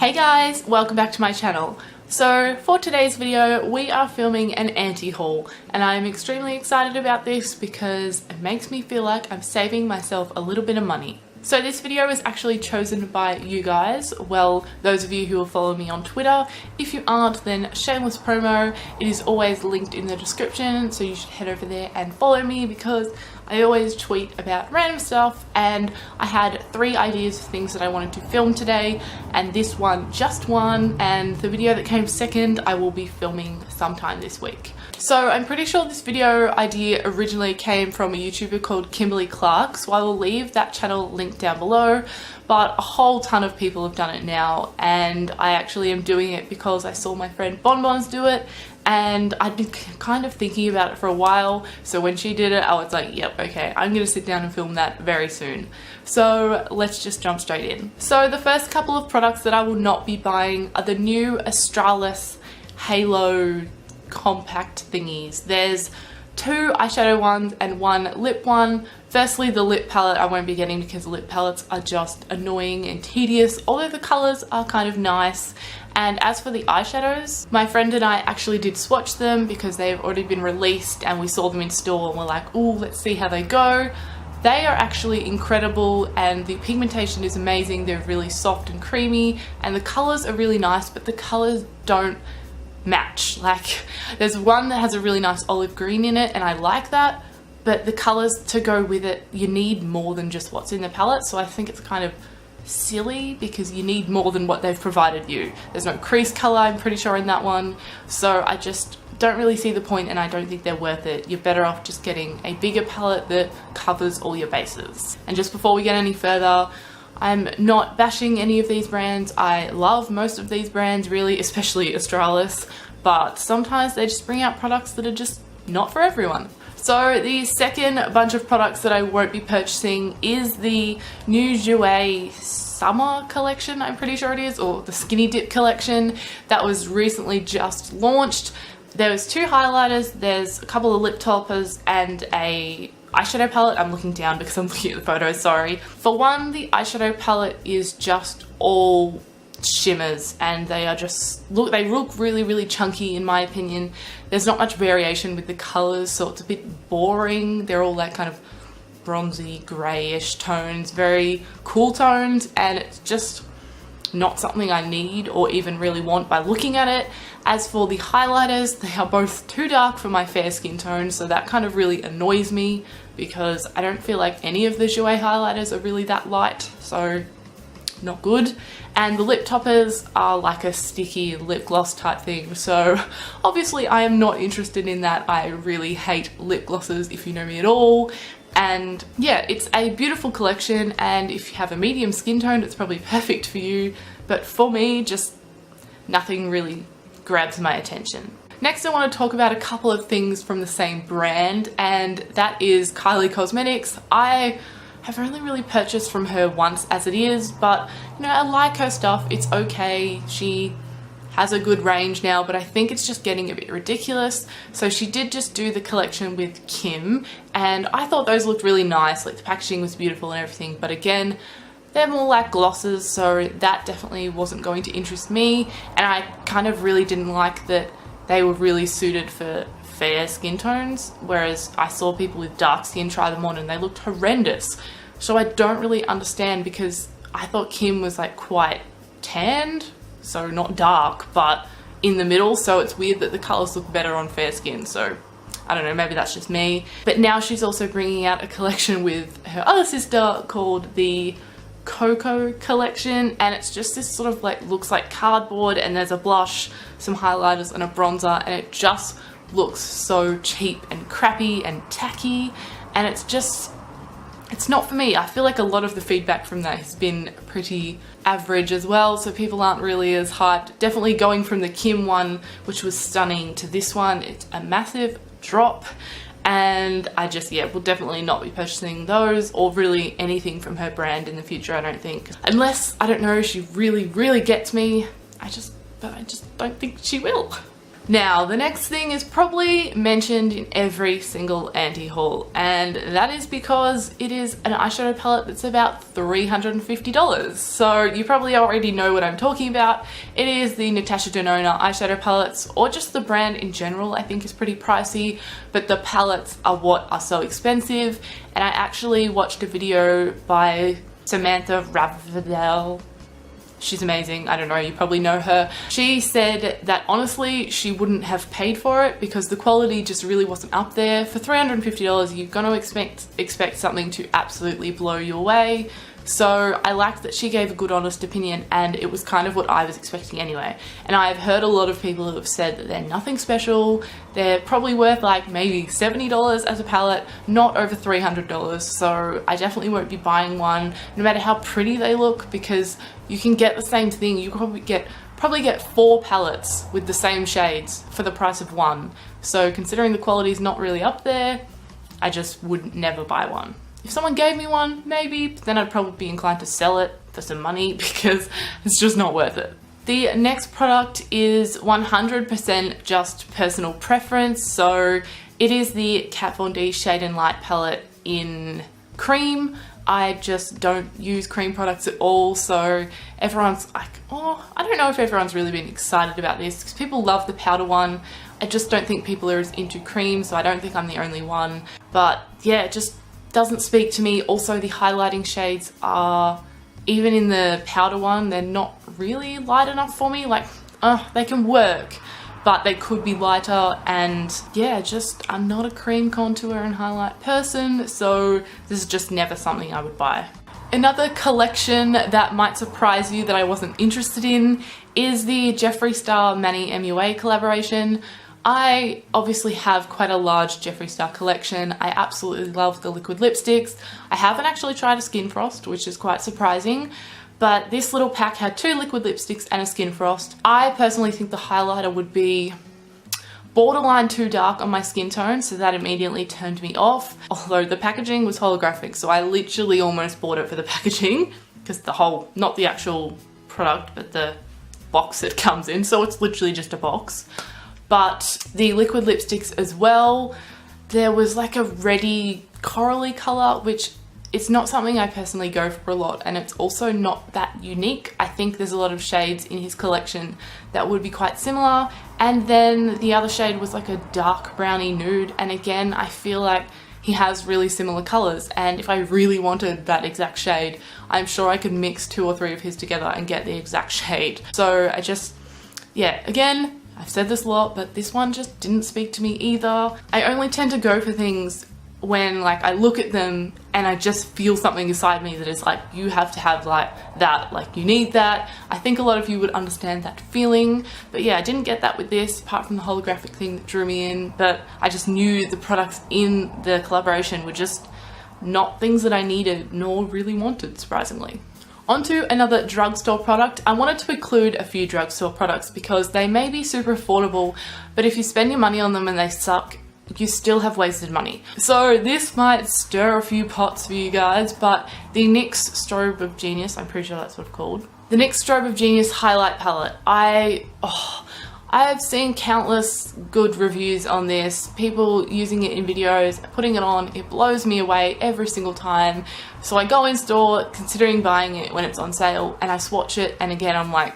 Hey guys, welcome back to my channel. So for today's video we are filming an anti-haul and I'm extremely excited about this because it makes me feel like I'm saving myself a little bit of money. So this video was actually chosen by you guys, well, those of you who will follow me on Twitter. If you aren't, then shameless promo, it is always linked in the description, so you should head over there and follow me because I always tweet about random stuff, and I had 3 ideas for things that I wanted to film today, and this one just won, and the video that came second I will be filming sometime this week. So I'm pretty sure this video idea originally came from a YouTuber called Kimberly Clark, so I will leave that channel linked down below, but a whole ton of people have done it now, and I actually am doing it because I saw my friend Bonbons do it, and I'd been kind of thinking about it for a while, so when she did it I was like, yep, okay, I'm gonna sit down and film that very soon. So let's just jump straight in. So the first couple of products that I will not be buying are the new Australis Halo compact thingies. There's 2 eyeshadow ones and 1 lip one. Firstly, the lip palette I won't be getting because lip palettes are just annoying and tedious, although the colours are kind of nice. And as for the eyeshadows, my friend and I actually did swatch them because they've already been released and we saw them in store and we're like, ooh, let's see how they go. They are actually incredible and the pigmentation is amazing. They're really soft and creamy and the colours are really nice, but the colours don't match. Like, there's one that has a really nice olive green in it and I like that, but the colours to go with it, you need more than just what's in the palette, so I think it's kind of silly because you need more than what they've provided you. There's no crease colour, I'm pretty sure, in that one, so I just don't really see the point and I don't think they're worth it. You're better off just getting a bigger palette that covers all your bases. And just before we get any further, I'm not bashing any of these brands. I love most of these brands, really, especially Australis, but sometimes they just bring out products that are just not for everyone. So the second bunch of products that I won't be purchasing is the new Jouer summer collection, I'm pretty sure it is, or the Skinny Dip collection that was recently just launched. There was 2 highlighters, there's a couple of lip toppers and a eyeshadow palette. I'm looking down because I'm looking at the photos, sorry. For one, the eyeshadow palette is just all shimmers and they are just, they look really chunky in my opinion. There's not much variation with the colors, so it's a bit boring. They're all that kind of bronzy grayish tones, very cool tones, and it's just not something I need or even really want by looking at it. As for the highlighters, they are both too dark for my fair skin tone, so that kind of really annoys me because I don't feel like any of the Jouer highlighters are really that light, so not good. And the lip toppers are like a sticky lip gloss type thing, so obviously I am not interested in that. I really hate lip glosses if you know me at all. And yeah, it's a beautiful collection, and if you have a medium skin tone it's probably perfect for you, but for me just nothing really grabs my attention. Next I want to talk about a couple of things from the same brand, and that is Kylie Cosmetics. I have only really purchased from her once as it is, but you know, I like her stuff, it's okay. She has a good range now, but I think it's just getting a bit ridiculous. So she did just do the collection with Kim and I thought those looked really nice, like the packaging was beautiful and everything, but again, they're more like glosses, so that definitely wasn't going to interest me, and I kind of really didn't like that they were really suited for fair skin tones, whereas I saw people with dark skin try them on and they looked horrendous. So I don't really understand because I thought Kim was like quite tanned, so not dark but in the middle, so it's weird that the colours look better on fair skin. So I don't know, maybe that's just me. But now she's also bringing out a collection with her other sister called the Cocoa collection, and it's just this sort of like, looks like cardboard, and there's a blush, some highlighters and a bronzer, and it just looks so cheap and crappy and tacky, and it's just, it's not for me. I feel like a lot of the feedback from that has been pretty average as well, so people aren't really as hyped. Definitely going from the Kim one, which was stunning, to this one, it's a massive drop, and I just, yeah, will definitely not be purchasing those or really anything from her brand in the future, I don't think. Unless, I don't know, she really gets me. I just don't think she will. Now, the next thing is probably mentioned in every single anti-haul, and that is because it is an eyeshadow palette that's about $350. So you probably already know what I'm talking about. It is the Natasha Denona eyeshadow palettes, or just the brand in general. I think is pretty pricey, but the palettes are what are so expensive. And I actually watched a video by Samantha Ravidel. She's amazing. I don't know, you probably know her. She said that honestly she wouldn't have paid for it because the quality just really wasn't up there. For $350 you're gonna expect something to absolutely blow you away. So I liked that she gave a good honest opinion, and it was kind of what I was expecting anyway. And I've heard a lot of people who have said that they're nothing special. They're probably worth like maybe $70 as a palette, not over $300. So I definitely won't be buying one no matter how pretty they look, because you can get the same thing. You probably get 4 palettes with the same shades for the price of one. So considering the quality is not really up there, I just would never buy one. If someone gave me one, maybe, but then I'd probably be inclined to sell it for some money because it's just not worth it. The next product is 100% just personal preference. So it is the Kat Von D Shade and Light palette in cream. I just don't use cream products at all, so everyone's like, oh, I don't know if everyone's really been excited about this because people love the powder one. I just don't think people are as into cream, so I don't think I'm the only one. But yeah, it just doesn't speak to me. Also, the highlighting shades are, even in the powder one, they're not really light enough for me. Like, they can work, but they could be lighter. And yeah, just I'm not a cream contour and highlight person, so this is just never something I would buy. Another collection that might surprise you that I wasn't interested in is the Jeffree Star Manny MUA collaboration. I obviously have quite a large Jeffree Star collection. I absolutely love the liquid lipsticks. I haven't actually tried a Skin Frost, which is quite surprising, but this little pack had 2 liquid lipsticks and a Skin Frost. I personally think the highlighter would be borderline too dark on my skin tone, so that immediately turned me off. Although the packaging was holographic, so I literally almost bought it for the packaging, because the whole, not the actual product, but the box it comes in, so it's literally just a box. But the liquid lipsticks as well, there was like a reddy corally colour, which it's not something I personally go for a lot, and it's also not that unique. I think there's a lot of shades in his collection that would be quite similar. And then the other shade was like a dark browny nude, and again, I feel like he has really similar colours, and if I really wanted that exact shade, I'm sure I could mix 2 or 3 of his together and get the exact shade. So I just, yeah, again, I've said this a lot, but this one just didn't speak to me either. I only tend to go for things when like I look at them and I just feel something inside me that is like, you have to have like that, like you need that. I think a lot of you would understand that feeling, but yeah, I didn't get that with this, apart from the holographic thing that drew me in. But I just knew the products in the collaboration were just not things that I needed nor really wanted, surprisingly. Onto another drugstore product. I wanted to include a few drugstore products because they may be super affordable, but if you spend your money on them and they suck, you still have wasted money. So this might stir a few pots for you guys, but the NYX Storybook Genius, I'm pretty sure that's what it's called. The NYX Storybook Genius Highlight Palette. I've seen countless good reviews on this, people using it in videos, putting it on. It blows me away every single time. So I go in store considering buying it when it's on sale, and I swatch it, and again I'm like,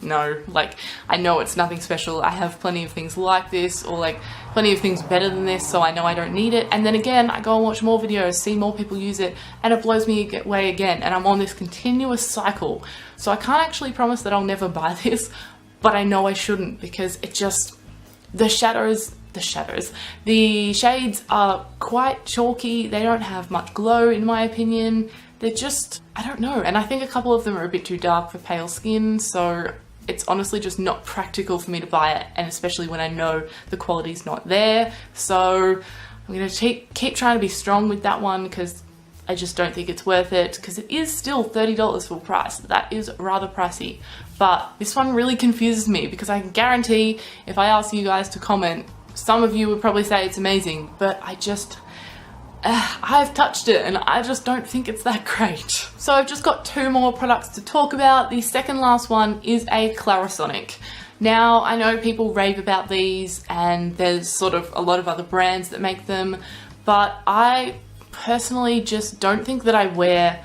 no, like I know it's nothing special. I have plenty of things like this, or like plenty of things better than this, so I know I don't need it. And then again, I go and watch more videos, see more people use it, and it blows me away again, and I'm on this continuous cycle. So I can't actually promise that I'll never buy this, but I know I shouldn't, because it just, the shades are quite chalky. They don't have much glow in my opinion. They're just, I don't know. And I think a couple of them are a bit too dark for pale skin, so it's honestly just not practical for me to buy it, and especially when I know the quality's not there. So I'm gonna keep trying to be strong with that one, because I just don't think it's worth it, because it is still $30 full price. That is rather pricey. But this one really confuses me, because I can guarantee if I ask you guys to comment, some of you would probably say it's amazing, but I've touched it and I just don't think it's that great. So I've just got 2 more products to talk about. The second last one is a Clarisonic. Now, I know people rave about these and there's sort of a lot of other brands that make them, but I personally just don't think that I wear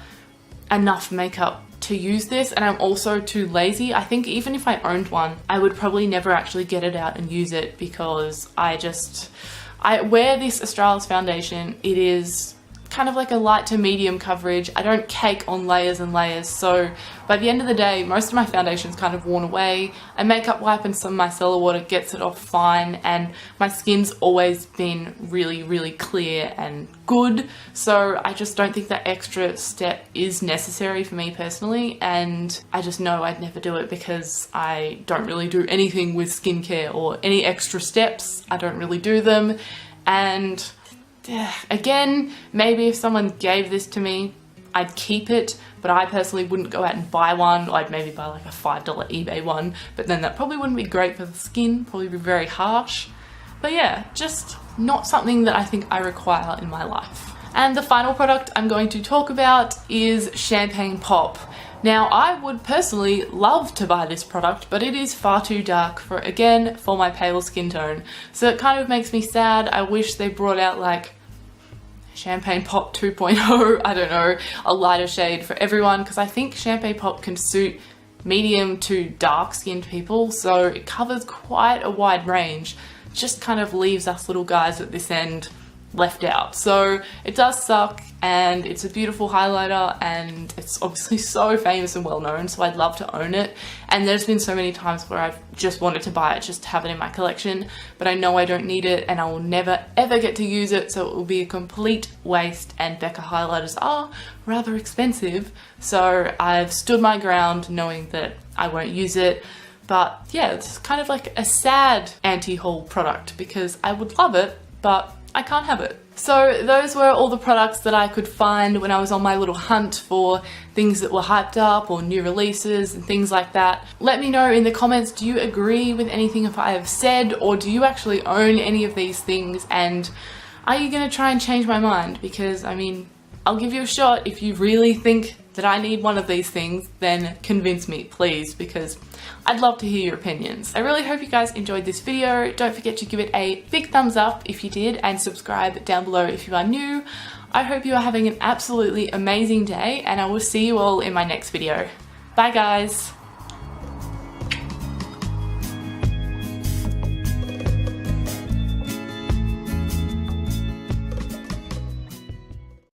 enough makeup to use this, and I'm also too lazy. I think even if I owned one, I would probably never actually get it out and use it because I wear this Australis foundation. It is kind of like a light to medium coverage. I don't cake on layers and layers, so by the end of the day most of my foundation's kind of worn away. A makeup wipe and some micellar water gets it off fine, and my skin's always been really clear and good, so I just don't think that extra step is necessary for me personally, and I just know I'd never do it because I don't really do anything with skincare or any extra steps. I don't really do them, and again, maybe if someone gave this to me, I'd keep it, but I personally wouldn't go out and buy one. I'd maybe buy like a $5 eBay one, but then that probably wouldn't be great for the skin, probably be very harsh. But yeah, just not something that I think I require in my life. And the final product I'm going to talk about is Champagne Pop. Now, I would personally love to buy this product, but it is far too dark for my pale skin tone. So it kind of makes me sad. I wish they brought out like Champagne Pop 2.0, I don't know, a lighter shade for everyone, because I think Champagne Pop can suit medium to dark skinned people, so it covers quite a wide range. Just kind of leaves us little guys at this end left out. So it does suck, and it's a beautiful highlighter, and it's obviously so famous and well known, so I'd love to own it. And there's been so many times where I've just wanted to buy it just to have it in my collection, but I know I don't need it and I will never ever get to use it, so it will be a complete waste. And Becca highlighters are rather expensive, so I've stood my ground knowing that I won't use it. But yeah, it's kind of like a sad anti-haul product because I would love it, but I can't have it. So those were all the products that I could find when I was on my little hunt for things that were hyped up or new releases and things like that. Let me know in the comments, do you agree with anything if I have said, or do you actually own any of these things, and are you gonna try and change my mind? Because I mean, I'll give you a shot. If you really think that I need one of these things, then convince me, please, because I'd love to hear your opinions. I really hope you guys enjoyed this video. Don't forget to give it a big thumbs up if you did, and subscribe down below if you are new. I hope you are having an absolutely amazing day, and I will see you all in my next video. Bye guys!